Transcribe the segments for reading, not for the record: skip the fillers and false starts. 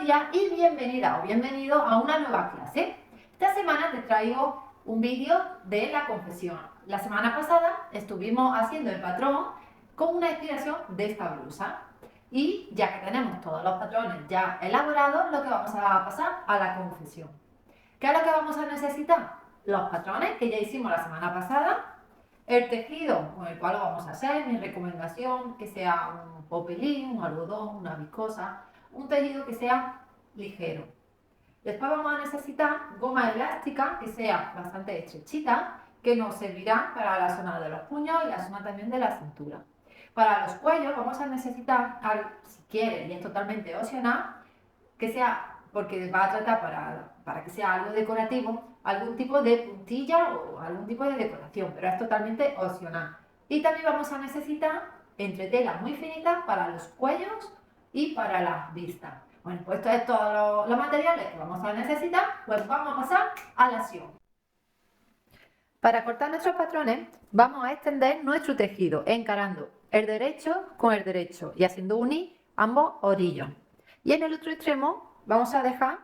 días y bienvenida o bienvenido a una nueva clase. Esta semana te traigo un vídeo de la confesión. La semana pasada estuvimos haciendo el patrón con una inspiración de esta blusa. Y ya que tenemos todos los patrones ya elaborados, lo que vamos a pasar a la confesión. ¿Qué es lo que vamos a necesitar? Los patrones que ya hicimos la semana pasada, el tejido con el cual lo vamos a hacer, mi recomendación que sea un popelín, un algodón, una viscosa, un tejido que sea ligero. Después vamos a necesitar goma elástica que sea bastante estrechita, que nos servirá para la zona de los puños y la zona también de la cintura. Para los cuellos vamos a necesitar, si quieres, y es totalmente opcional, que sea, porque va a tratar para que sea algo decorativo, algún tipo de puntilla o algún tipo de decoración, pero es totalmente opcional. Y también vamos a necesitar entretelas muy finitas para los cuellos y para las vistas. Bueno, pues esto es todos los materiales que vamos a necesitar, pues vamos a pasar a la acción. Para cortar nuestros patrones vamos a extender nuestro tejido encarando el derecho con el derecho y haciendo unir ambos orillos. Y en el otro extremo vamos a dejar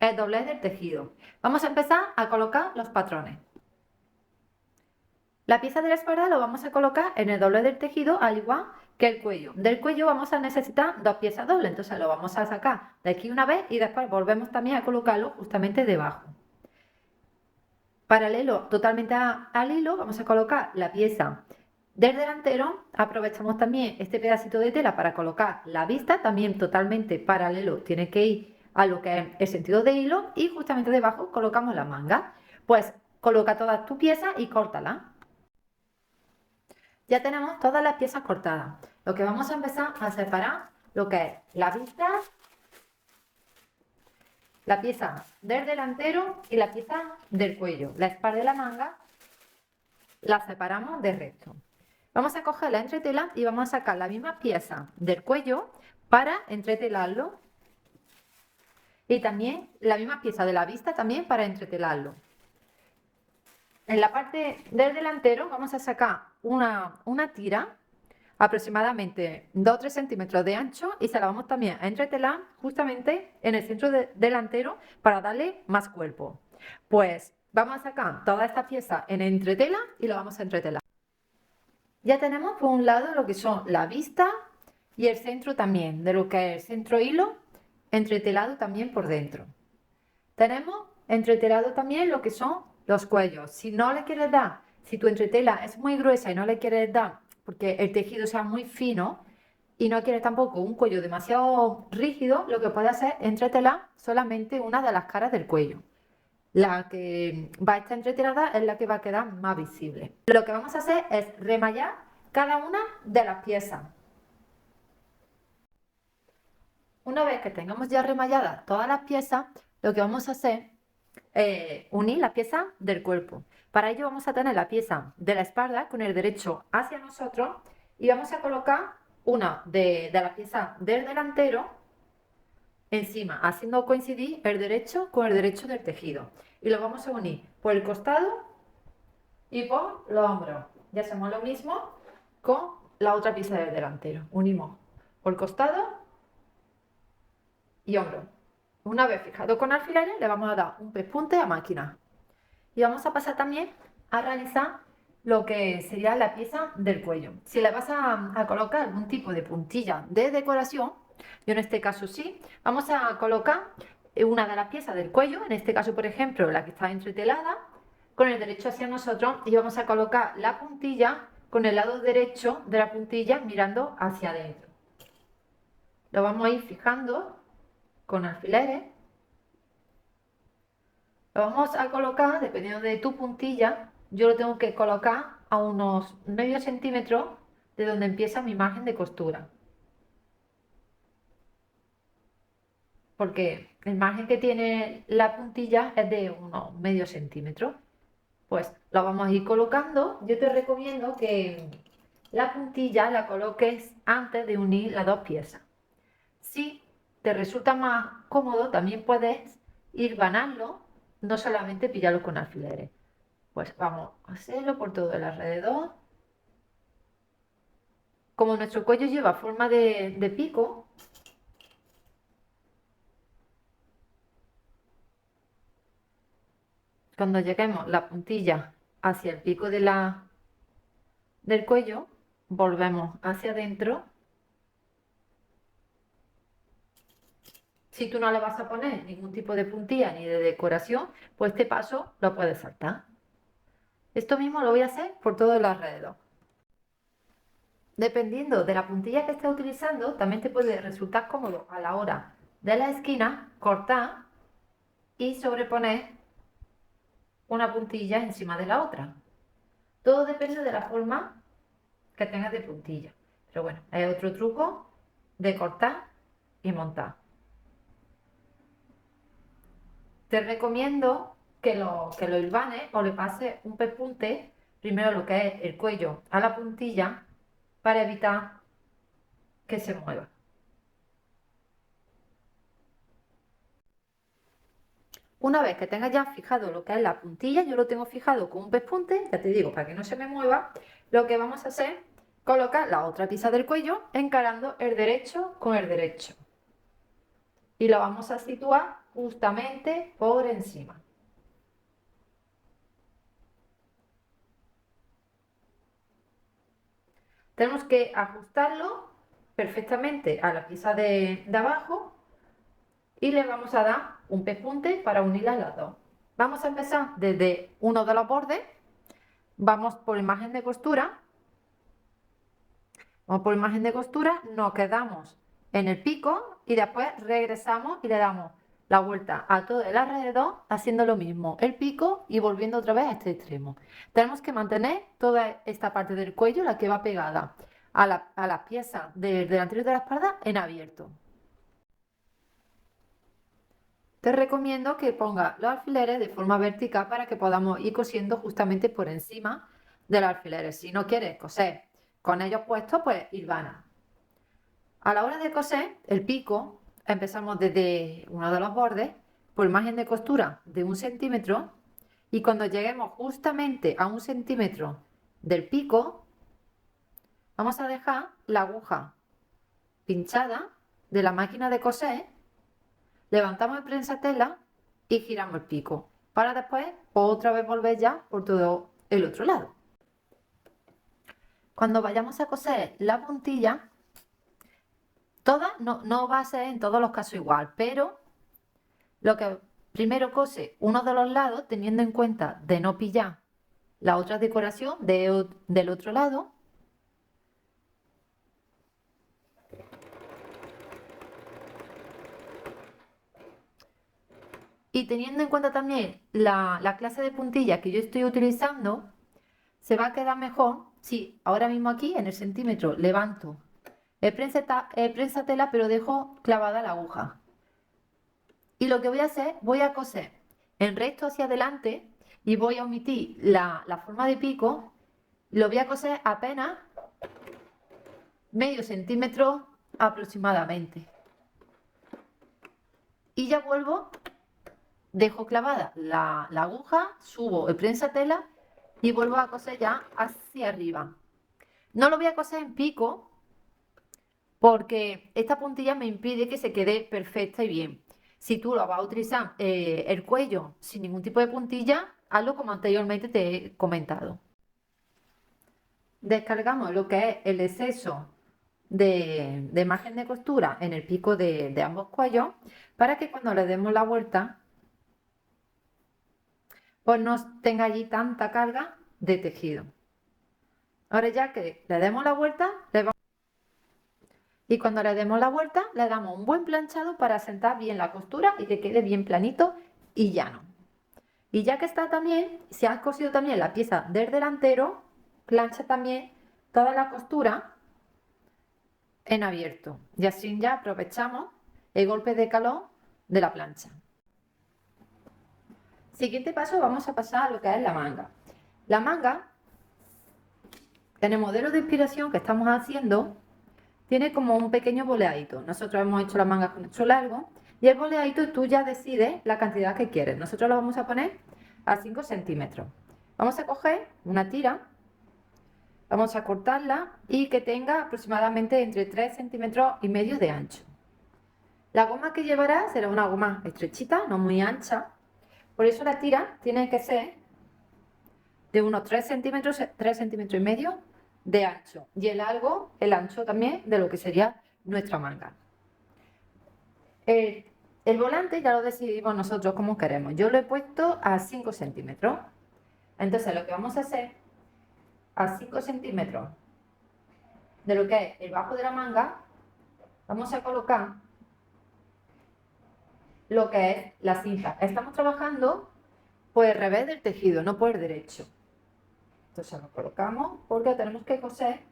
el doblez del tejido. Vamos a empezar a colocar los patrones. La pieza de la espalda lo vamos a colocar en el doblez del tejido al igual que el cuello. Del cuello vamos a necesitar dos piezas dobles, entonces lo vamos a sacar de aquí una vez y después volvemos también a colocarlo justamente debajo. Paralelo totalmente al hilo vamos a colocar la pieza del delantero. Aprovechamos también este pedacito de tela para colocar la vista, también totalmente paralelo, tiene que ir a lo que es el sentido de hilo, y justamente debajo colocamos la manga. Pues coloca todas tus piezas y córtala. Ya tenemos todas las piezas cortadas. Lo que vamos a empezar a separar lo que es la vista, la pieza del delantero y la pieza del cuello. La espalda de la manga la separamos de resto. Vamos a coger la entretela y vamos a sacar la misma pieza del cuello para entretelarlo, y también la misma pieza de la vista también para entretelarlo. En la parte del delantero vamos a sacar una tira aproximadamente 2 o 3 centímetros de ancho y se la vamos también a entretelar justamente en el centro delantero para darle más cuerpo. Pues vamos a sacar toda esta pieza en entretela y lo vamos a entretelar. Ya tenemos por un lado lo que son la vista y el centro también, de lo que es el centro hilo, entretelado también por dentro. Tenemos entretelado también lo que son los cuellos. Si no le quieres dar, si tu entretela es muy gruesa y no le quieres dar, porque el tejido sea muy fino y no quieres tampoco un cuello demasiado rígido, lo que puedes hacer es entretelar solamente una de las caras del cuello. La que va a estar entretelada es la que va a quedar más visible. Lo que vamos a hacer es remallar cada una de las piezas. Una vez que tengamos ya remalladas todas las piezas, lo que vamos a hacer es unir la pieza del cuerpo. Para ello vamos a tener la pieza de la espalda con el derecho hacia nosotros y vamos a colocar una de las piezas del delantero encima, haciendo coincidir el derecho con el derecho del tejido. Y lo vamos a unir por el costado y por los hombros. Ya hacemos lo mismo con la otra pieza del delantero. Unimos por costado y hombro. Una vez fijado con alfileres, le vamos a dar un pespunte a máquina. Y vamos a pasar también a realizar lo que sería la pieza del cuello. Si le vas a colocar algún tipo de puntilla de decoración, yo en este caso sí, vamos a colocar una de las piezas del cuello, en este caso por ejemplo la que está entretelada, con el derecho hacia nosotros, y vamos a colocar la puntilla con el lado derecho de la puntilla mirando hacia adentro. Lo vamos a ir fijando con alfileres. Lo vamos a colocar, dependiendo de tu puntilla, yo lo tengo que colocar a unos medio centímetro de donde empieza mi margen de costura. Porque el margen que tiene la puntilla es de unos medio centímetro. Pues lo vamos a ir colocando. Yo te recomiendo que la puntilla la coloques antes de unir las dos piezas. Si te resulta más cómodo, también puedes ir ganando, no solamente pillarlo con alfileres. Pues vamos a hacerlo por todo el alrededor. Como nuestro cuello lleva forma de pico, cuando lleguemos la puntilla hacia el pico del cuello, volvemos hacia adentro. Si tú no le vas a poner ningún tipo de puntilla ni de decoración, pues este paso lo puedes saltar. Esto mismo lo voy a hacer por todo el alrededor. Dependiendo de la puntilla que estés utilizando, también te puede resultar cómodo a la hora de la esquina cortar y sobreponer una puntilla encima de la otra. Todo depende de la forma que tengas de puntilla. Pero bueno, hay otro truco de cortar y montar. Te recomiendo que lo hilvanes o le pases un pespunte, primero lo que es el cuello a la puntilla, para evitar que se mueva. Una vez que tengas ya fijado lo que es la puntilla, yo lo tengo fijado con un pespunte, ya te digo, para que no se me mueva, lo que vamos a hacer, colocar la otra pieza del cuello encarando el derecho con el derecho. Y lo vamos a situar justamente por encima. Tenemos que ajustarlo perfectamente a la pieza de abajo y le vamos a dar un pespunte para unirlas las dos. Vamos a empezar desde uno de los bordes, vamos por imagen de costura, nos quedamos en el pico y después regresamos y le damos la vuelta a todo el alrededor haciendo lo mismo, el pico y volviendo otra vez a este extremo. Tenemos que mantener toda esta parte del cuello, la que va pegada a las piezas del delantero de la espalda, en abierto. Te recomiendo que pongas los alfileres de forma vertical para que podamos ir cosiendo justamente por encima de los alfileres. Si no quieres coser con ellos puestos, pues hilvana. A la hora de coser el pico, empezamos desde uno de los bordes por margen de costura de 1 centímetro y cuando lleguemos justamente a 1 centímetro del pico, vamos a dejar la aguja pinchada de la máquina de coser, levantamos el prensatela y giramos el pico para después otra vez volver ya por todo el otro lado. Cuando vayamos a coser la puntilla, toda no va a ser en todos los casos igual, pero lo que primero cose uno de los lados, teniendo en cuenta de no pillar la otra decoración del otro lado. Y teniendo en cuenta también la clase de puntilla que yo estoy utilizando, se va a quedar mejor si ahora mismo aquí en el centímetro levanto el prensatela, pero dejo clavada la aguja. Y lo que voy a hacer, voy a coser en recto hacia adelante y voy a omitir la forma de pico. Lo voy a coser apenas medio centímetro aproximadamente. Y ya vuelvo, dejo clavada la aguja, subo el prensatela y vuelvo a coser ya hacia arriba. No lo voy a coser en pico porque esta puntilla me impide que se quede perfecta y bien. Si tú lo vas a utilizar el cuello sin ningún tipo de puntilla, hazlo como anteriormente te he comentado. Descargamos lo que es el exceso de margen de costura en el pico de ambos cuellos para que cuando le demos la vuelta pues no tenga allí tanta carga de tejido. Ahora ya que le demos la vuelta, y cuando le demos la vuelta le damos un buen planchado para asentar bien la costura y que quede bien planito y llano. Y ya que está también, si has cosido también la pieza del delantero, plancha también toda la costura en abierto y así ya aprovechamos el golpe de calor de la plancha. Siguiente paso, vamos a pasar a lo que es la manga. La manga, en el modelo de inspiración que estamos haciendo, tiene como un pequeño boleadito. Nosotros hemos hecho la manga con hecho largo y el boleadito tú ya decides la cantidad que quieres. Nosotros lo vamos a poner a 5 centímetros. Vamos a coger una tira, vamos a cortarla y que tenga aproximadamente entre 3,5 centímetros de ancho. La goma que llevará será una goma estrechita, no muy ancha, Por eso la tira tiene que ser de unos 3 centímetros, 3 centímetros y medio de ancho. Y el ancho también de lo que sería nuestra manga. El volante ya lo decidimos nosotros como queremos. Yo lo he puesto a 5 centímetros. Entonces lo que vamos a hacer, a 5 centímetros de lo que es el bajo de la manga, vamos a colocar lo que es la cinta. Estamos trabajando por el revés del tejido, no por el derecho. Entonces lo colocamos porque tenemos que coser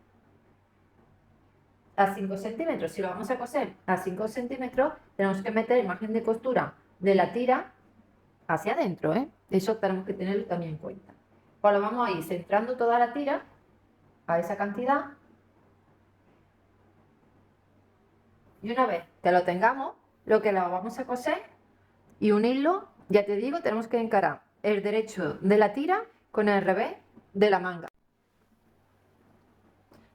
a 5 centímetros. Si lo vamos a coser a 5 centímetros, tenemos que meter el margen de costura de la tira hacia adentro, ¿eh? Eso tenemos que tenerlo también en cuenta. Pues lo vamos a ir centrando toda la tira a esa cantidad. Y una vez que lo tengamos, lo que lo vamos a coser y unirlo, ya te digo, tenemos que encarar el derecho de la tira con el revés de la manga.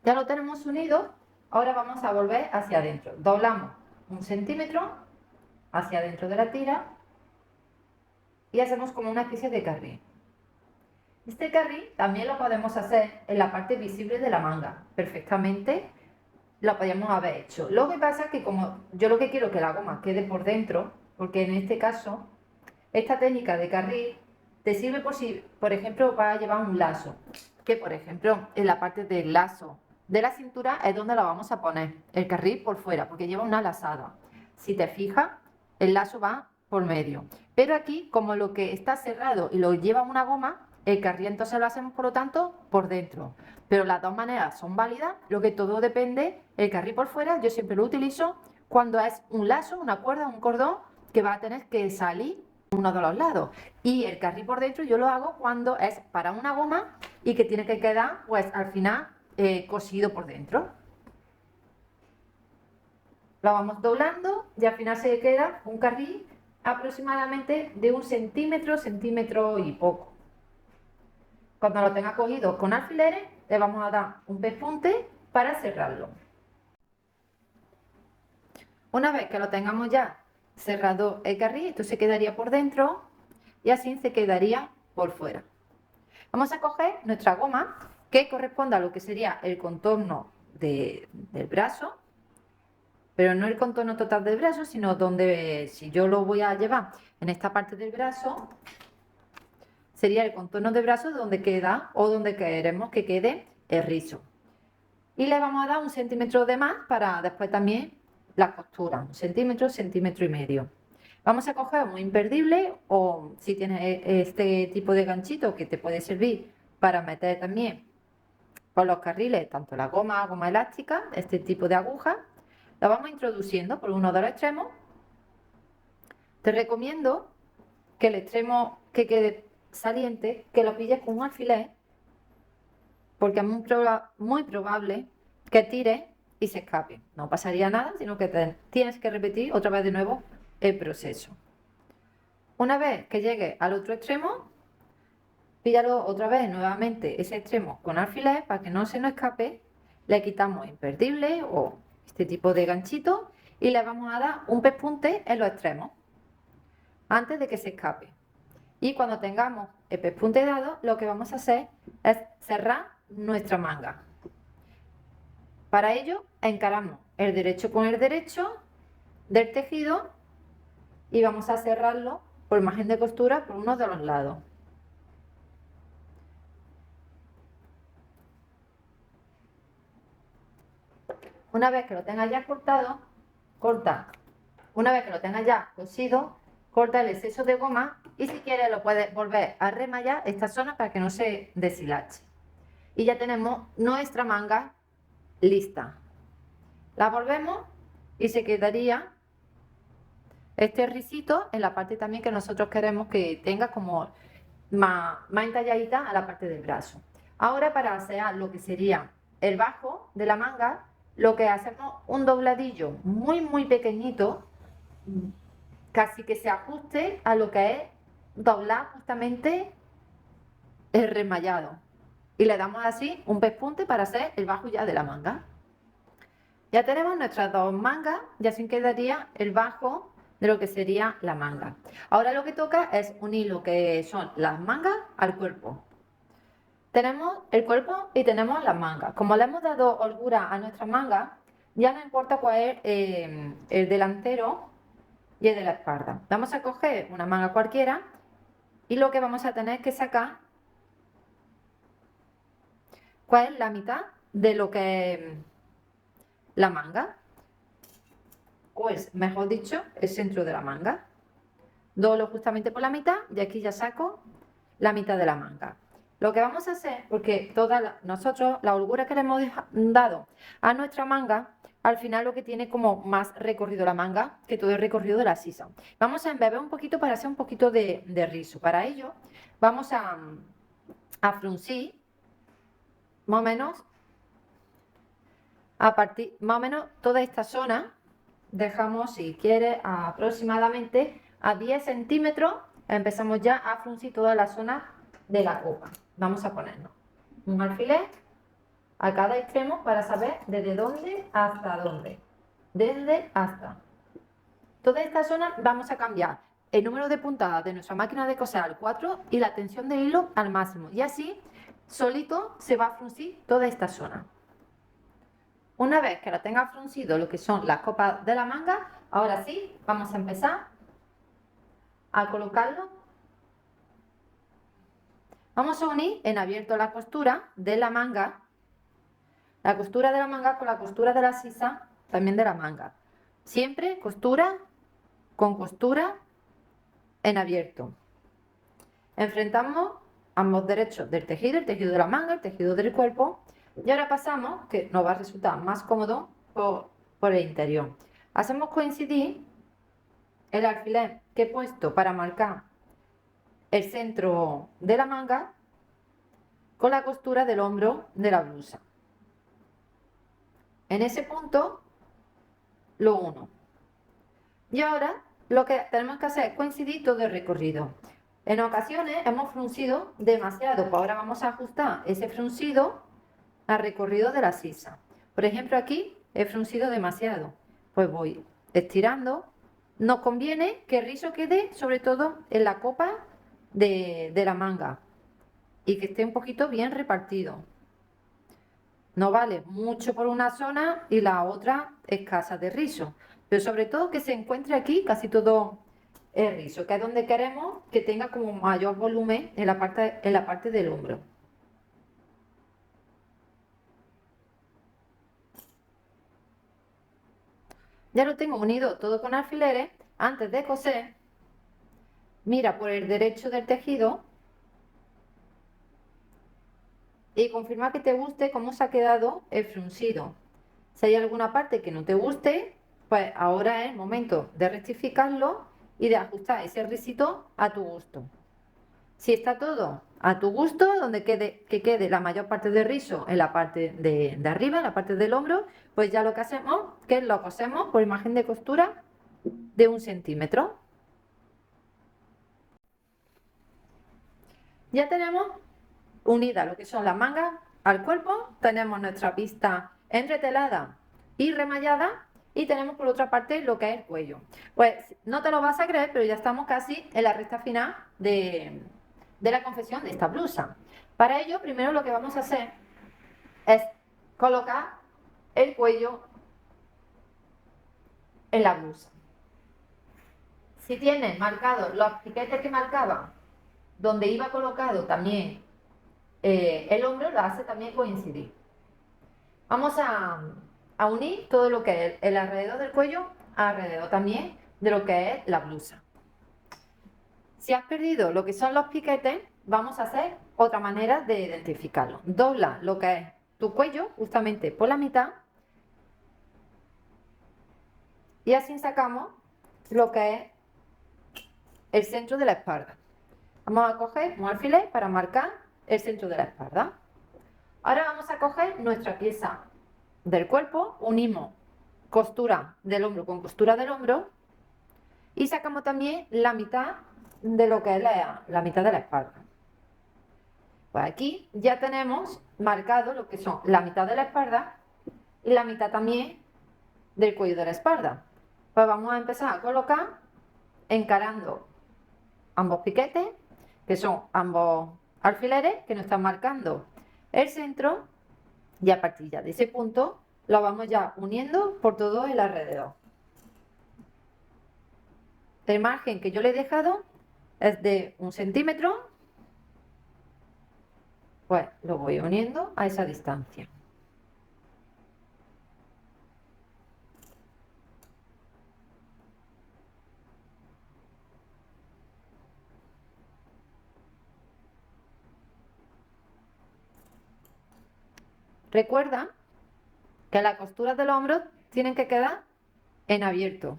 Ya lo tenemos unido, ahora vamos a volver hacia adentro. Doblamos 1 centímetro hacia adentro de la tira y hacemos como una especie de carril. Este carril también lo podemos hacer en la parte visible de la manga, perfectamente lo podríamos haber hecho. Lo que pasa es que como yo lo que quiero es que la goma quede por dentro, porque en este caso esta técnica de carril te sirve por si, por ejemplo, vas a llevar un lazo, que por ejemplo en la parte del lazo de la cintura es donde lo vamos a poner, el carril por fuera, porque lleva una lazada. Si te fijas, el lazo va por medio. Pero aquí, como lo que está cerrado y lo lleva una goma, el carril entonces lo hacemos por lo tanto por dentro. Pero las dos maneras son válidas, lo que todo depende, el carril por fuera yo siempre lo utilizo cuando es un lazo, una cuerda, un cordón que va a tener que salir uno de los lados. Y el carril por dentro yo lo hago cuando es para una goma y que tiene que quedar pues al final cosido por dentro. Lo vamos doblando y al final se queda un carril aproximadamente de 1 centímetro, centímetro y poco. Cuando lo tenga cogido con alfileres, le vamos a dar un pespunte para cerrarlo. Una vez que lo tengamos ya cerrado el carril, esto se quedaría por dentro y así se quedaría por fuera. Vamos a coger nuestra goma que corresponde a lo que sería el contorno del brazo, pero no el contorno total del brazo, sino donde, si yo lo voy a llevar en esta parte del brazo, sería el contorno del brazo donde queda o donde queremos que quede el rizo. Y le vamos a dar 1 centímetro de más para después también la costura, 1 centímetro, centímetro y medio. Vamos a coger un imperdible o si tienes este tipo de ganchito que te puede servir para meter también por los carriles, tanto la goma elástica, este tipo de aguja, la vamos introduciendo por uno de los extremos. Te recomiendo que el extremo que quede saliente, que lo pilles con un alfiler, porque es muy probable que tire y se escape. No pasaría nada, sino que tienes que repetir otra vez de nuevo el proceso. Una vez que llegue al otro extremo, píllalo otra vez nuevamente ese extremo con alfiler para que no se nos escape. Le quitamos imperdible o este tipo de ganchito y le vamos a dar un pespunte en los extremos antes de que se escape. Y cuando tengamos el pespunte dado, lo que vamos a hacer es cerrar nuestra manga. Para ello encaramos el derecho con el derecho del tejido y vamos a cerrarlo por margen de costura por uno de los lados. Una vez que lo tengas ya cortado, corta. Una vez que lo tengas ya cosido, corta el exceso de goma y si quieres lo puedes volver a remallar esta zona para que no se deshilache. Y ya tenemos nuestra manga lista. La volvemos y se quedaría este risito en la parte también que nosotros queremos que tenga como más entalladita a la parte del brazo. Ahora para hacer lo que sería el bajo de la manga, lo que hacemos un dobladillo muy pequeñito, casi que se ajuste a lo que es doblar justamente el remallado. Y le damos así un pespunte para hacer el bajo ya de la manga. Ya tenemos nuestras dos mangas y así quedaría el bajo de lo que sería la manga. Ahora lo que toca es unir lo que son las mangas al cuerpo. Tenemos el cuerpo y tenemos las mangas. Como le hemos dado holgura a nuestras mangas, ya no importa cuál es el delantero y el de la espalda. Vamos a coger una manga cualquiera y lo que vamos a tener que sacar cuál es la mitad de lo que es la manga, o es, mejor dicho, el centro de la manga. Doblo justamente por la mitad y aquí ya saco la mitad de la manga. Lo que vamos a hacer, porque nosotros la holgura que le hemos dado a nuestra manga, al final lo que tiene como más recorrido la manga que todo el recorrido de la sisa. Vamos a embeber un poquito para hacer un poquito de rizo. Para ello vamos a fruncir más o menos más o menos toda esta zona. Dejamos, si quieres, aproximadamente a 10 centímetros. Empezamos ya a fruncir toda la zona de la copa. Vamos a ponernos un alfiler a cada extremo para saber desde dónde hasta dónde. Desde hasta. Toda esta zona vamos a cambiar el número de puntadas de nuestra máquina de coser al 4 y la tensión del hilo al máximo. Y así, solito se va a fruncir toda esta zona. Una vez que la tenga fruncido lo que son las copas de la manga, ahora sí, vamos a empezar a colocarlo. Vamos a unir en abierto la costura de la manga con la costura de la sisa también de la manga. Siempre costura con costura en abierto. Enfrentamos ambos derechos del tejido, el tejido de la manga, el tejido del cuerpo. Y ahora pasamos, que nos va a resultar más cómodo por el interior. Hacemos coincidir el alfiler que he puesto para marcar el centro de la manga con la costura del hombro de la blusa. En ese punto lo uno. Y ahora lo que tenemos que hacer es coincidir todo el recorrido. En ocasiones hemos fruncido demasiado, pues ahora vamos a ajustar ese fruncido al recorrido de la sisa. Por ejemplo, aquí he fruncido demasiado, pues voy estirando. Nos conviene que el rizo quede sobre todo en la copa de la manga y que esté un poquito bien repartido. No vale mucho por una zona y la otra escasa de rizo, pero sobre todo que se encuentre aquí casi todo el rizo, que es donde queremos que tenga como mayor volumen en la parte del hombro. Ya lo tengo unido todo con alfileres. Antes de coser, mira por el derecho del tejido y confirma que te guste cómo se ha quedado el fruncido. Si hay alguna parte que no te guste, pues ahora es el momento de rectificarlo y de ajustar ese risito a tu gusto. Si está todo a tu gusto, donde quede la mayor parte del rizo en la parte de arriba, en la parte del hombro, pues ya lo que hacemos, que lo cosemos por imagen de costura de 1 centímetro. Ya tenemos unida lo que son las mangas al cuerpo, tenemos nuestra pista entretelada y remallada y tenemos por otra parte lo que es el cuello. Pues no te lo vas a creer, pero ya estamos casi en la recta final de la confección de esta blusa. Para ello, primero lo que vamos a hacer es colocar el cuello en la blusa. Si tienes marcados los piquetes que marcaba donde iba colocado también el hombro, lo hace también coincidir. Vamos a unir todo lo que es el alrededor del cuello alrededor también de lo que es la blusa. Si has perdido lo que son los piquetes, vamos a hacer otra manera de identificarlo. Dobla lo que es tu cuello justamente por la mitad y así sacamos lo que es el centro de la espalda. Vamos a coger un alfiler para marcar el centro de la espalda. Ahora vamos a coger nuestra pieza del cuerpo, unimos costura del hombro con costura del hombro y sacamos también la mitad de lo que es la mitad de la espalda. Pues aquí ya tenemos marcado lo que son la mitad de la espalda y la mitad también del cuello de la espalda. Pues vamos a empezar a colocar encarando ambos piquetes, que son ambos alfileres que nos están marcando el centro, y a partir ya de ese punto lo vamos ya uniendo por todo el alrededor. El margen que yo le he dejado es de 1 centímetro, pues lo voy uniendo a esa distancia. Recuerda que las costuras del hombro tienen que quedar en abierto.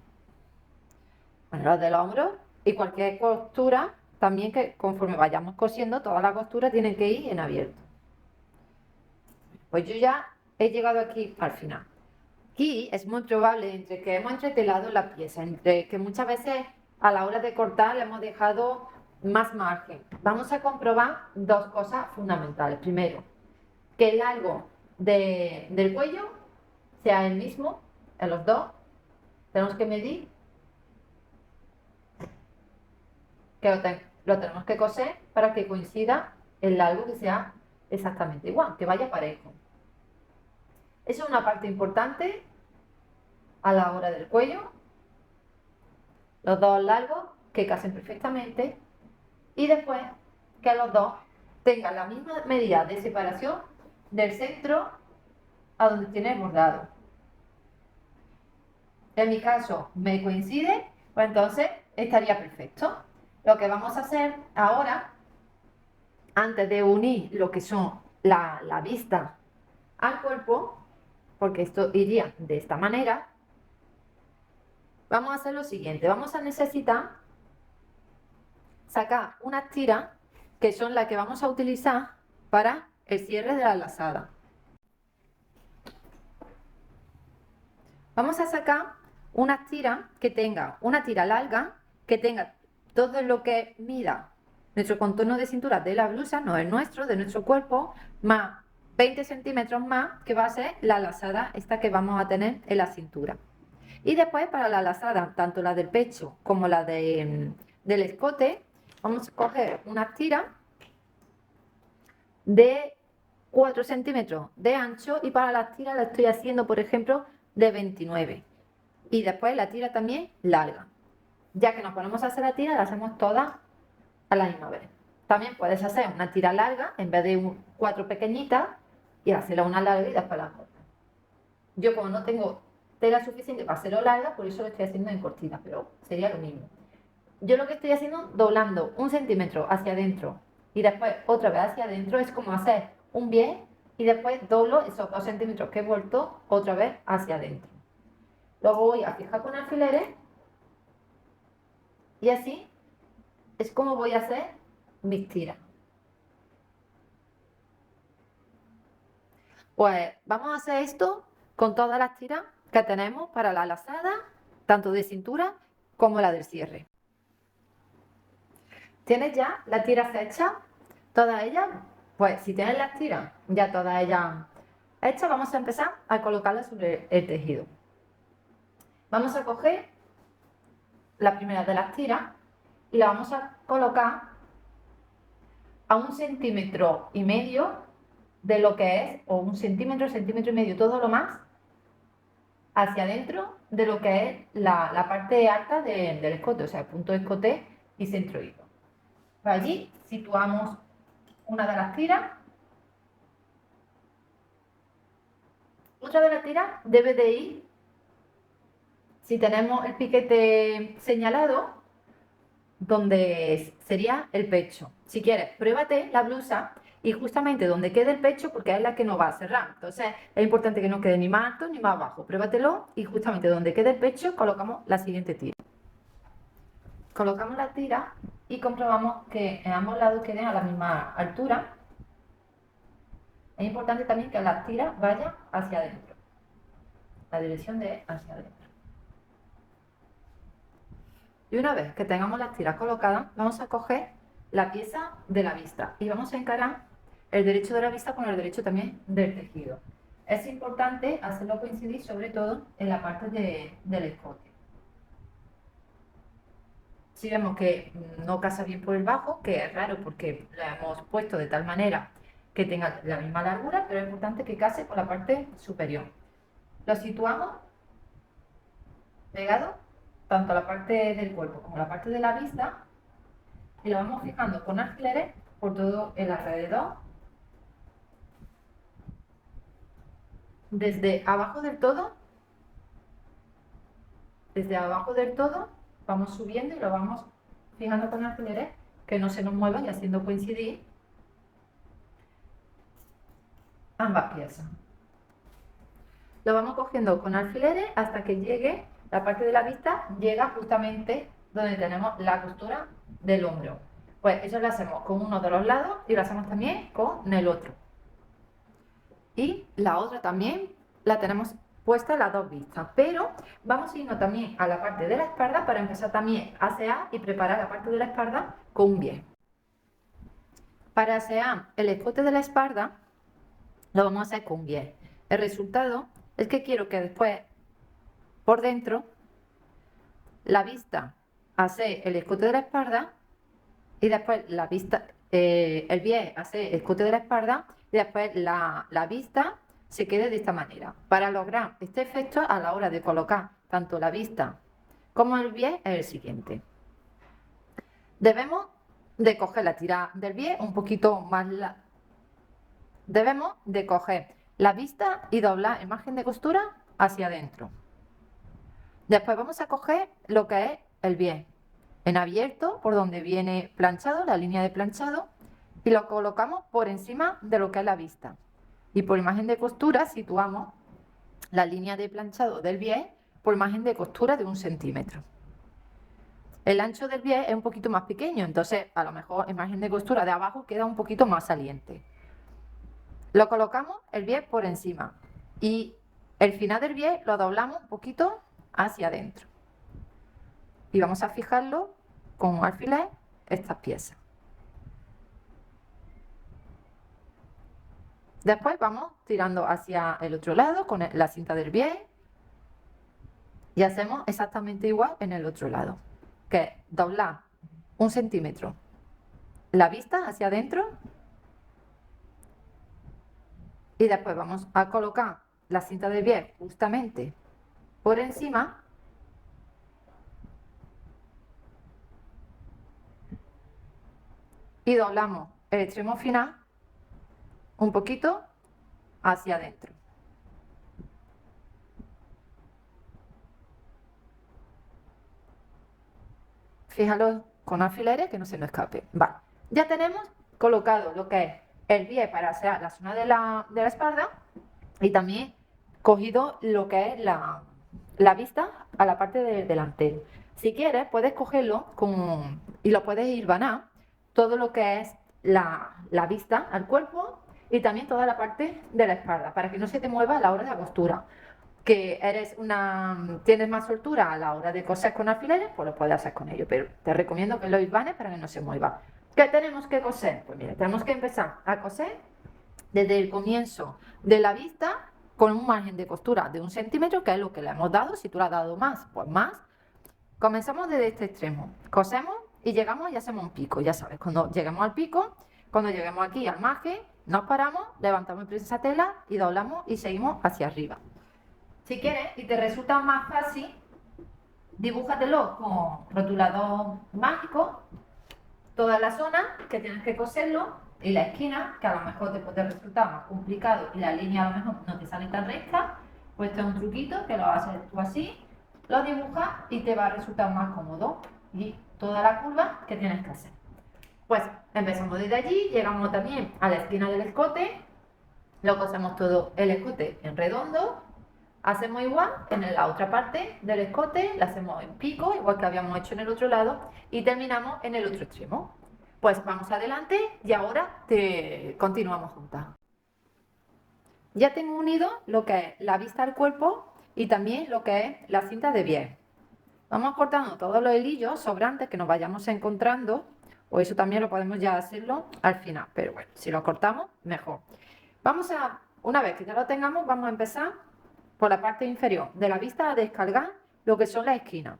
Bueno, los del hombro y cualquier costura también, que conforme vayamos cosiendo, todas las costuras tienen que ir en abierto. Pues yo ya he llegado aquí al final. Aquí es muy probable, entre que hemos entretelado la pieza, entre que muchas veces a la hora de cortar le hemos dejado más margen. Vamos a comprobar dos cosas fundamentales. Primero, que el largo del cuello sea el mismo en los dos. Tenemos que medir, que lo tenemos que coser para que coincida el largo, que sea exactamente igual, que vaya parejo. Eso es una parte importante a la hora del cuello. Los dos largos que casen perfectamente, y después que los dos tengan la misma medida de separación del centro a donde tiene el bordado. En mi caso me coincide, pues entonces estaría perfecto. Lo que vamos a hacer ahora, antes de unir lo que son la vista al cuerpo, porque esto iría de esta manera, vamos a hacer lo siguiente. Vamos a necesitar sacar unas tiras que son las que vamos a utilizar para el cierre de la lazada. Vamos a sacar unas tiras que tengan una tira larga, que tenga todo lo que mida nuestro contorno de cintura de la blusa, no el nuestro, de nuestro cuerpo, más 20 centímetros más, que va a ser la lazada esta que vamos a tener en la cintura. Y después, para la lazada, tanto la del pecho como la del escote, vamos a coger unas tiras de 4 centímetros de ancho, y para las tiras la estoy haciendo, por ejemplo, de 29. Y después la tira también larga. Ya que nos ponemos a hacer la tira, la hacemos todas a la misma vez. También puedes hacer una tira larga en vez de 4 pequeñitas, y hacerla una larga y después la cortas. Yo, como no tengo tela suficiente para hacerlo larga, por eso lo estoy haciendo en cortitas, pero sería lo mismo. Yo lo que estoy haciendo, doblando 1 centímetro hacia adentro y después otra vez hacia adentro, es como hacer un bies, y después doblo esos 2 centímetros que he vuelto otra vez hacia adentro. Lo voy a fijar con alfileres, y así es como voy a hacer mis tiras. Pues vamos a hacer esto con todas las tiras que tenemos para la lazada, tanto de cintura como la del cierre. ¿Tienes ya las tiras hechas? ¿Todas ellas? Pues si tienes las tiras ya todas ellas hechas, vamos a empezar a colocarlas sobre el tejido. Vamos a coger la primera de las tiras y la vamos a colocar a 1,5 centímetros de lo que es, o 1 centímetro, centímetro y medio, todo lo más hacia adentro de lo que es la parte alta del escote, o sea, el punto de escote y centro hilo. Por allí situamos una de las tiras. Otra de las tiras debe de ir, si tenemos el piquete señalado, donde sería el pecho. Si quieres, pruébate la blusa y justamente donde quede el pecho, porque es la que nos va a cerrar. Entonces es importante que no quede ni más alto ni más bajo. Pruébatelo, y justamente donde quede el pecho colocamos la siguiente tira. Colocamos la tira y comprobamos que en ambos lados queden a la misma altura. Es importante también que las tiras vayan hacia adentro, la dirección de hacia adentro. Y una vez que tengamos las tiras colocadas, vamos a coger la pieza de la vista y vamos a encarar el derecho de la vista con el derecho también del tejido. Es importante hacerlo coincidir, sobre todo en la parte del escote. Si vemos que no casa bien por el bajo, que es raro porque la hemos puesto de tal manera que tenga la misma largura, pero es importante que case con la parte superior. Lo situamos pegado tanto a la parte del cuerpo como a la parte de la vista y lo vamos fijando con alfileres por todo el alrededor, desde abajo del todo. Desde abajo del todo vamos subiendo y lo vamos fijando con alfileres que no se nos muevan y haciendo coincidir ambas piezas. Lo vamos cogiendo con alfileres hasta que llegue la parte de la vista, llega justamente donde tenemos la costura del hombro. Pues eso lo hacemos con uno de los lados y lo hacemos también con el otro. Y la otra también la tenemos puesta las dos vistas, pero vamos a irnos también a la parte de la espalda para empezar también a asear y preparar la parte de la espalda con un bies. Para asear el escote de la espalda lo vamos a hacer con un bies. El resultado es que quiero que después por dentro la vista hace el escote de la espalda y después la vista, el bies hace el escote de la espalda y después la vista se quede de esta manera. Para lograr este efecto a la hora de colocar tanto la vista como el bies es el siguiente. Debemos de coger la tira del bies un poquito más debemos de coger la vista y doblar el margen de costura hacia adentro. Después vamos a coger lo que es el bies en abierto, por donde viene planchado, la línea de planchado, y lo colocamos por encima de lo que es la vista. Y por imagen de costura situamos la línea de planchado del bies por imagen de costura de 1 centímetro. El ancho del bies es un poquito más pequeño, entonces a lo mejor imagen de costura de abajo queda un poquito más saliente. Lo colocamos el bies por encima y el final del bies lo doblamos un poquito hacia adentro. Y vamos a fijarlo con un alfiler estas piezas. Después vamos tirando hacia el otro lado con la cinta del bies y hacemos exactamente igual en el otro lado, que es doblar 1 centímetro la vista hacia adentro y después vamos a colocar la cinta del bies justamente por encima y doblamos el extremo final un poquito hacia adentro. Fíjalo con alfileres que no se nos escape. Vale. Ya tenemos colocado lo que es el bies para hacer la zona de la espalda y también cogido lo que es la vista a la parte del delantero. Si quieres, puedes cogerlo y lo puedes hilvanar todo lo que es la vista al cuerpo y también toda la parte de la espalda para que no se te mueva a la hora de la costura. Que tienes más soltura a la hora de coser con alfileres, pues lo puedes hacer con ello, pero te recomiendo que lo hilvanes para que no se mueva. ¿Qué tenemos que coser? Pues mira, tenemos que empezar a coser desde el comienzo de la vista con un margen de costura de 1 centímetro, que es lo que le hemos dado. Si tú le has dado más, pues más. Comenzamos desde este extremo, cosemos y llegamos y hacemos un pico. Ya sabes, cuando lleguemos al pico, cuando lleguemos aquí al margen, nos paramos, levantamos esa tela y doblamos y seguimos hacia arriba. Si quieres y te resulta más fácil, dibújatelo con rotulador mágico, toda la zona que tienes que coserlo y la esquina, que a lo mejor te puede resultar más complicado y la línea a lo mejor no te sale tan recta, pues este es un truquito que lo haces tú así, lo dibujas y te va a resultar más cómodo y toda la curva que tienes que hacer. Pues empezamos desde allí, llegamos también a la esquina del escote, lo cosemos todo el escote en redondo. Hacemos igual en la otra parte del escote, la hacemos en pico, igual que habíamos hecho en el otro lado, y terminamos en el otro extremo. Pues vamos adelante y ahora continuamos juntas. Ya tengo unido lo que es la vista al cuerpo y también lo que es la cinta de bies. Vamos cortando todos los hilillos sobrantes que nos vayamos encontrando, o eso también lo podemos ya hacerlo al final, pero bueno, si lo cortamos, mejor. Una vez que ya lo tengamos, vamos a empezar por la parte inferior de la vista a descargar lo que son las esquinas,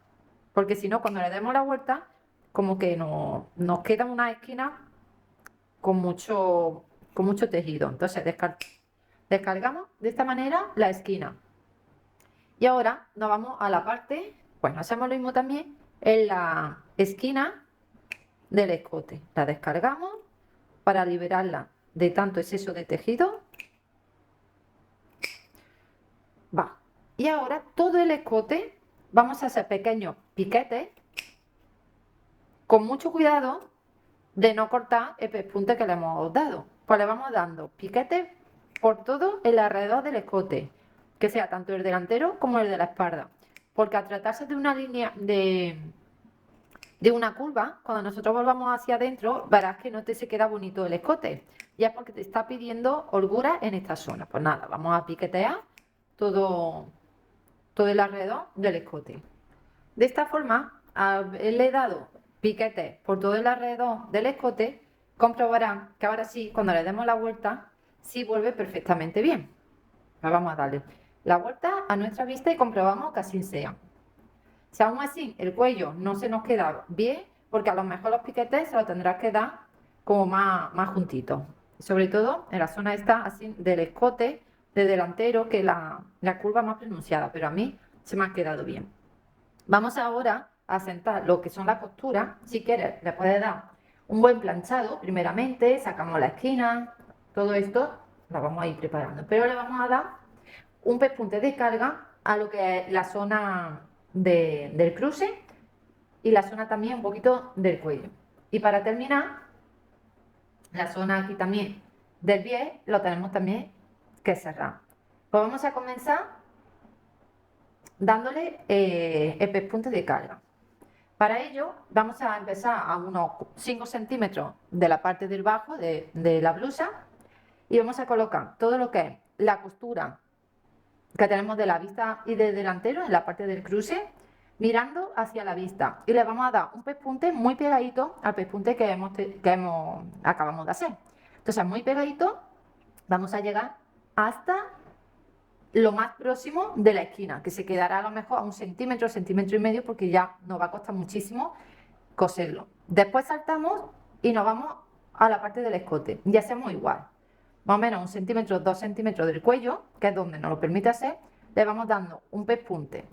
porque si no, cuando le demos la vuelta como que no, nos queda una esquina con mucho tejido. Entonces descargamos de esta manera la esquina. Y ahora nos vamos a la parte, pues hacemos lo mismo también en la esquina del escote. La descargamos para liberarla de tanto exceso de tejido. Va. Y ahora todo el escote vamos a hacer pequeños piquetes con mucho cuidado de no cortar el pespunte que le hemos dado. Pues le vamos dando piquetes por todo el alrededor del escote, que sea tanto el delantero como el de la espalda. Porque al tratarse de una línea de una curva, cuando nosotros volvamos hacia adentro, verás que no te se queda bonito el escote. Ya es porque te está pidiendo holgura en esta zona. Pues nada, vamos a piquetear todo el alrededor del escote. De esta forma, haberle dado piquetes por todo el alrededor del escote, comprobarán que ahora sí, cuando le demos la vuelta, sí vuelve perfectamente bien. Pues vamos a darle la vuelta a nuestra vista y comprobamos que así sea. Si aún así el cuello no se nos queda bien, porque a lo mejor los piquetes se los tendrás que dar como más juntitos. Sobre todo en la zona esta así del escote, de delantero, que la curva más pronunciada, pero a mí se me ha quedado bien. Vamos ahora a sentar lo que son las costuras. Si quieres, le puedes dar un buen planchado primeramente, sacamos la esquina, todo esto lo vamos a ir preparando. Pero le vamos a dar un pespunte de carga a lo que es la zona del cruce y la zona también un poquito del cuello. Y para terminar, la zona aquí también del pie lo tenemos también que cerrar. Pues vamos a comenzar dándole el pespunte de carga. Para ello vamos a empezar a unos 5 centímetros de la parte del bajo de la blusa y vamos a colocar todo lo que es la costura que tenemos de la vista y del delantero en la parte del cruce, mirando hacia la vista, y le vamos a dar un pespunte muy pegadito al pespunte que acabamos de hacer. Entonces, muy pegadito, vamos a llegar hasta lo más próximo de la esquina, que se quedará a lo mejor a un centímetro, centímetro y medio, porque ya nos va a costar muchísimo coserlo. Después saltamos y nos vamos a la parte del escote y hacemos igual. Más o menos 1 centímetro, 2 centímetros del cuello, que es donde nos lo permite hacer, le vamos dando un pespunte.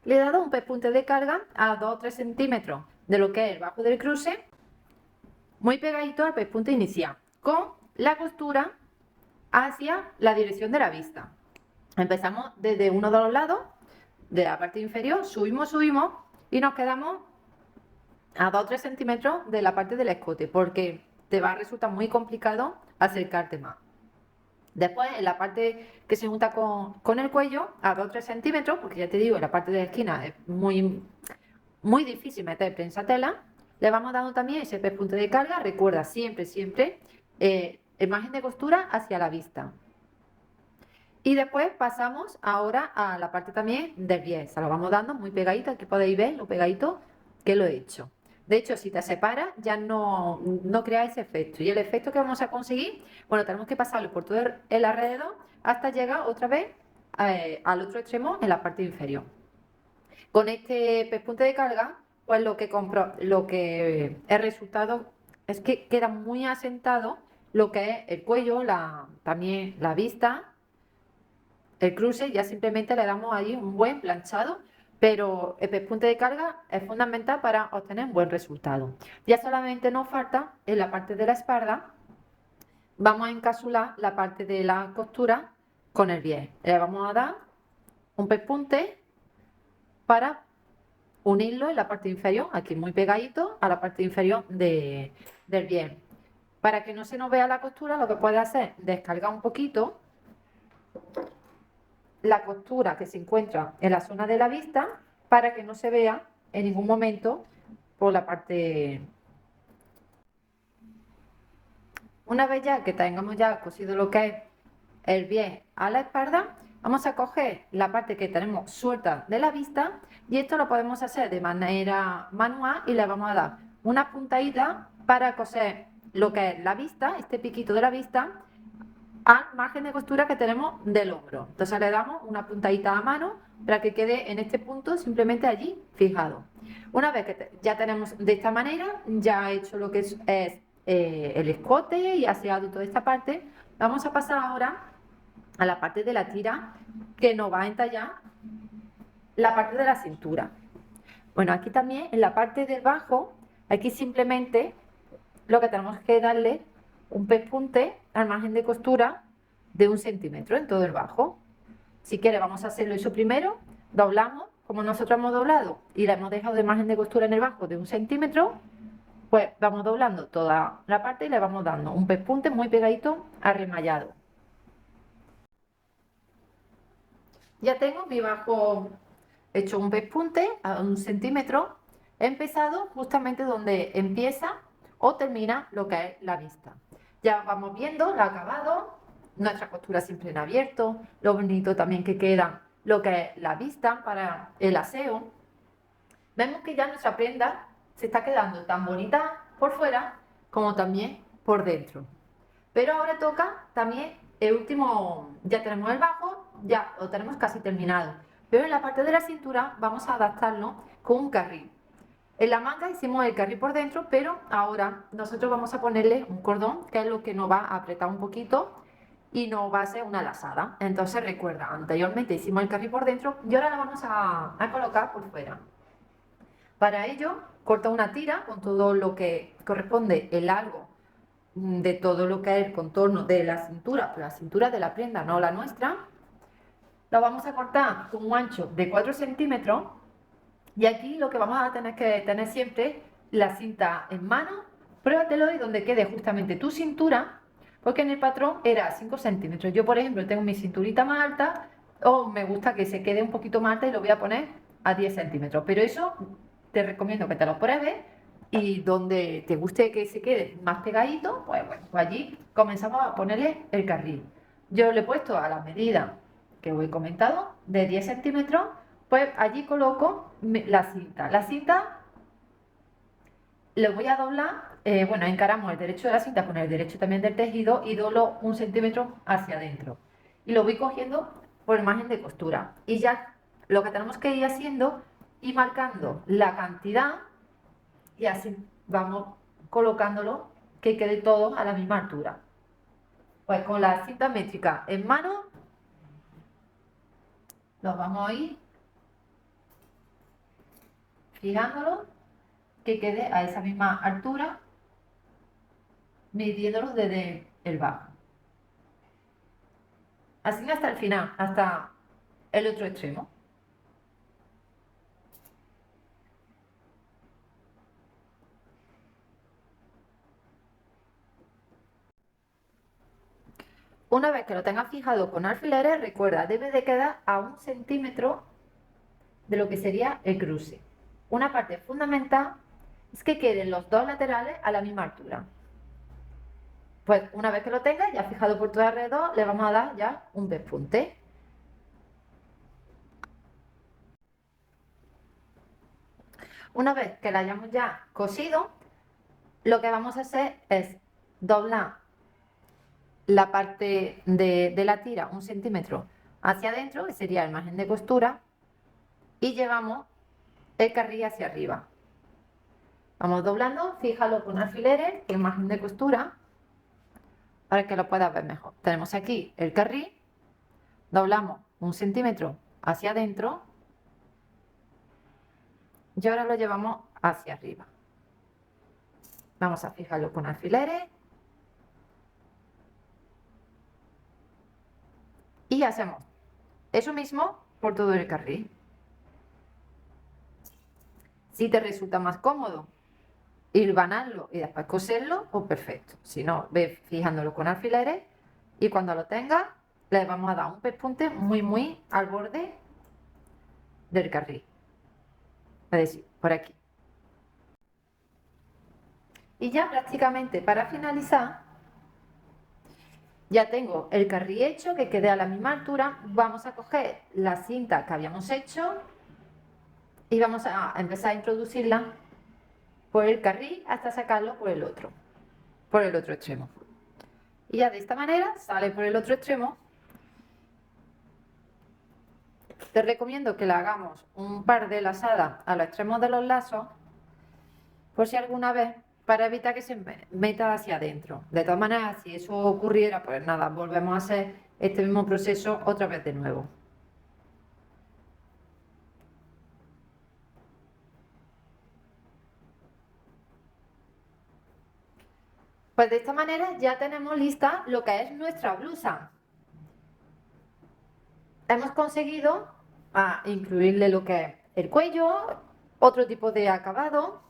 Le he dado un pespunte de carga a 2 o 3 centímetros de lo que es el bajo del cruce, muy pegadito al pespunte inicial, con la costura hacia la dirección de la vista. Empezamos desde uno de los lados, de la parte inferior, subimos y nos quedamos a 2 o 3 centímetros de la parte del escote, porque te va a resultar muy complicado acercarte más. Después, en la parte que se junta con el cuello, a 2 o 3 centímetros, porque ya te digo, en la parte de la esquina es muy difícil meter prensatela, le vamos dando también ese pespunte de carga. Recuerda siempre, el margen de costura hacia la vista. Y después pasamos ahora a la parte también del pie. Se lo vamos dando muy pegadito. Aquí podéis ver lo pegadito que lo he hecho. De hecho, si te separas, ya no crea ese efecto. Y el efecto que vamos a conseguir, bueno, tenemos que pasarlo por todo el alrededor hasta llegar otra vez al otro extremo en la parte inferior. Con este pespunte de carga, pues el resultado es que queda muy asentado lo que es el cuello, también la vista, el cruce. Ya simplemente le damos ahí un buen planchado, pero el pespunte de carga es fundamental para obtener un buen resultado. Ya solamente nos falta en la parte de la espalda, vamos a encapsular la parte de la costura con el bies. Le vamos a dar un pespunte para unirlo en la parte inferior, aquí muy pegadito a la parte inferior del bies. Para que no se nos vea la costura, lo que puede hacer es descargar un poquito la costura que se encuentra en la zona de la vista, para que no se vea en ningún momento por la parte. Una vez ya que tengamos ya cosido lo que es el bies a la espalda, vamos a coger la parte que tenemos suelta de la vista, y esto lo podemos hacer de manera manual, y le vamos a dar una puntadita para coser lo que es la vista, este piquito de la vista, al margen de costura que tenemos del hombro. Entonces le damos una puntadita a mano para que quede en este punto simplemente allí fijado. Una vez que ya tenemos de esta manera, ya he hecho lo que es el escote y aseado toda esta parte, vamos a pasar ahora a la parte de la tira que nos va a entallar la parte de la cintura. Bueno, aquí también en la parte del bajo, aquí simplemente lo que tenemos que darle un pespunte al margen de costura de 1 centímetro en todo el bajo. Si quiere, vamos a hacerlo eso primero, doblamos, como nosotros hemos doblado y le hemos dejado de margen de costura en el bajo de 1 centímetro, pues vamos doblando toda la parte y le vamos dando un pespunte muy pegadito al remallado. Ya tengo mi bajo hecho un pespunte a 1 centímetro. He empezado justamente donde empieza o termina lo que es la vista. Ya vamos viendo el acabado, nuestra costura siempre en abierto, lo bonito también que queda lo que es la vista para el aseo. Vemos que ya nuestra prenda se está quedando tan bonita por fuera como también por dentro. Pero ahora toca también el último, ya tenemos el bajo, ya lo tenemos casi terminado. Pero en la parte de la cintura vamos a adaptarlo con un carril. En la manga hicimos el carril por dentro, pero ahora nosotros vamos a ponerle un cordón, que es lo que nos va a apretar un poquito y nos va a hacer una lazada. Entonces recuerda, anteriormente hicimos el carril por dentro y ahora la vamos a colocar por fuera. Para ello, corta una tira con todo lo que corresponde el largo de todo lo que es el contorno de la cintura, pero la cintura de la prenda, no la nuestra. Lo vamos a cortar con un ancho de 4 centímetros y aquí lo que vamos a tener que tener siempre la cinta en mano. Pruébatelo y donde quede justamente tu cintura, porque en el patrón era 5 centímetros. Yo, por ejemplo, tengo mi cinturita más alta o me gusta que se quede un poquito más alta y lo voy a poner a 10 centímetros. Pero eso te recomiendo que te lo pruebes y donde te guste que se quede más pegadito, pues bueno, pues allí comenzamos a ponerle el carril. Yo le he puesto a la medida que os he comentado de 10 centímetros, pues allí coloco la cinta. La cinta lo voy a doblar, bueno, encaramos el derecho de la cinta con el derecho también del tejido y doblo 1 centímetro hacia adentro. Y lo voy cogiendo por el margen de costura. Y ya lo que tenemos que ir haciendo y marcando la cantidad y así vamos colocándolo que quede todo a la misma altura. Pues con la cinta métrica en mano lo vamos a ir fijándolo que quede a esa misma altura, midiéndolo desde el bajo. Así hasta el final, hasta el otro extremo. Una vez que lo tengas fijado con alfileres, recuerda, debe de quedar a 1 centímetro de lo que sería el cruce. Una parte fundamental es que queden los dos laterales a la misma altura. Pues una vez que lo tengas ya fijado por todo alrededor, le vamos a dar ya un pespunte. Una vez que la hayamos ya cosido, lo que vamos a hacer es doblar la parte de la tira 1 centímetro hacia adentro, que sería el margen de costura, y llevamos el carril hacia arriba. Vamos doblando, fíjalo con alfileres, el margen de costura, para que lo puedas ver mejor. Tenemos aquí el carril, doblamos 1 centímetro hacia adentro y ahora lo llevamos hacia arriba. Vamos a fijarlo con alfileres y hacemos eso mismo por todo el carril. Si te resulta más cómodo hilvanarlo y después coserlo, pues perfecto. Si no, ve fijándolo con alfileres y cuando lo tengas le vamos a dar un pespunte muy al borde del carril, es decir, por aquí. Y ya prácticamente para finalizar, ya tengo el carril hecho, que quede a la misma altura. Vamos a coger la cinta que habíamos hecho y vamos a empezar a introducirla por el carril hasta sacarlo por el otro extremo. Y ya de esta manera sale por el otro extremo Te recomiendo que le hagamos un par de lazadas a los extremos de los lazos, por si alguna vez, para evitar que se meta hacia adentro. De todas maneras, si eso ocurriera, pues nada, volvemos a hacer este mismo proceso otra vez de nuevo. Pues de esta manera ya tenemos lista lo que es nuestra blusa. Hemos conseguido incluirle lo que es el cuello, otro tipo de acabado,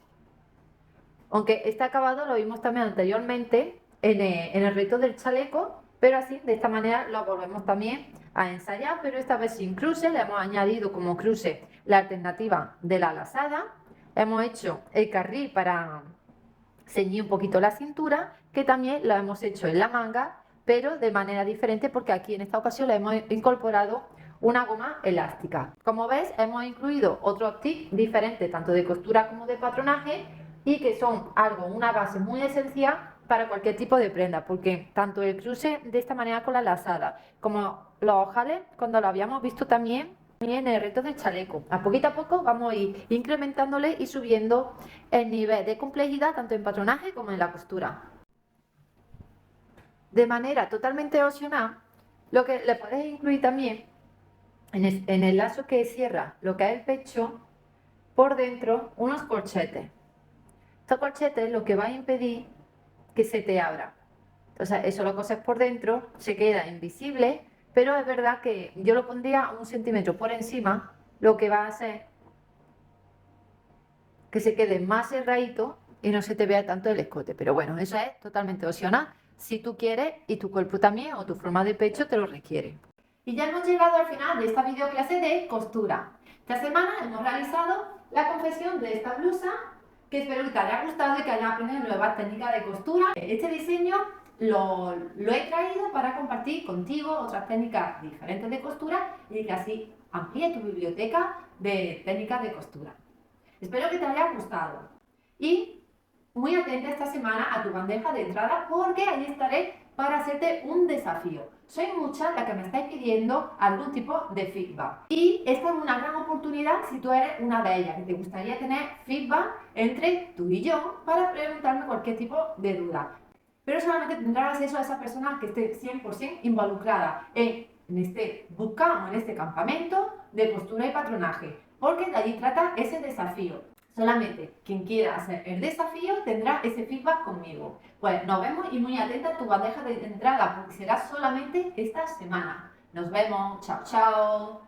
aunque este acabado lo vimos también anteriormente en el reto del chaleco, pero así, de esta manera lo volvemos también a ensayar, pero esta vez sin cruce. Le hemos añadido como cruce la alternativa de la lazada, hemos hecho el carril para ceñir un poquito la cintura, que también lo hemos hecho en la manga, pero de manera diferente porque aquí en esta ocasión le hemos incorporado una goma elástica. Como ves, hemos incluido otros tips diferentes, tanto de costura como de patronaje, y que son una base muy esencial para cualquier tipo de prenda, porque tanto el cruce de esta manera con la lazada, como los ojales, cuando lo habíamos visto también en el reto del chaleco. A poco vamos a ir incrementándole y subiendo el nivel de complejidad tanto en patronaje como en la costura. De manera totalmente opcional, lo que le puedes incluir también en el lazo que cierra lo que es el pecho, por dentro unos corchetes. Estos corchetes lo que va a impedir que se te abra. Entonces eso lo coses por dentro, se queda invisible, pero es verdad que yo lo pondría 1 centímetro por encima, lo que va a hacer que se quede más cerradito y no se te vea tanto el escote. Pero bueno, eso es totalmente opcional si tú quieres y tu cuerpo también o tu forma de pecho te lo requiere. Y ya hemos llegado al final de esta videoclase de costura. Esta semana hemos realizado la confección de esta blusa, que espero que te haya gustado y que hayas aprendido nuevas técnicas de costura. Este diseño lo he traído para compartir contigo otras técnicas diferentes de costura y que así amplíe tu biblioteca de técnicas de costura. Espero que te haya gustado y muy atenta esta semana a tu bandeja de entrada porque ahí estaré para hacerte un desafío. Soy muchas las que me estáis pidiendo algún tipo de feedback y esta es una gran oportunidad si tú eres una de ellas que te gustaría tener feedback entre tú y yo para preguntarme cualquier tipo de duda. Pero solamente tendrás acceso a esa persona que esté 100% involucrada en este bootcamp, en este campamento de costura y patronaje, porque de allí trata ese desafío. Solamente quien quiera hacer el desafío tendrá ese feedback conmigo. Pues nos vemos y muy atenta a tu bandeja de entrada porque será solamente esta semana. Nos vemos, chao, chao.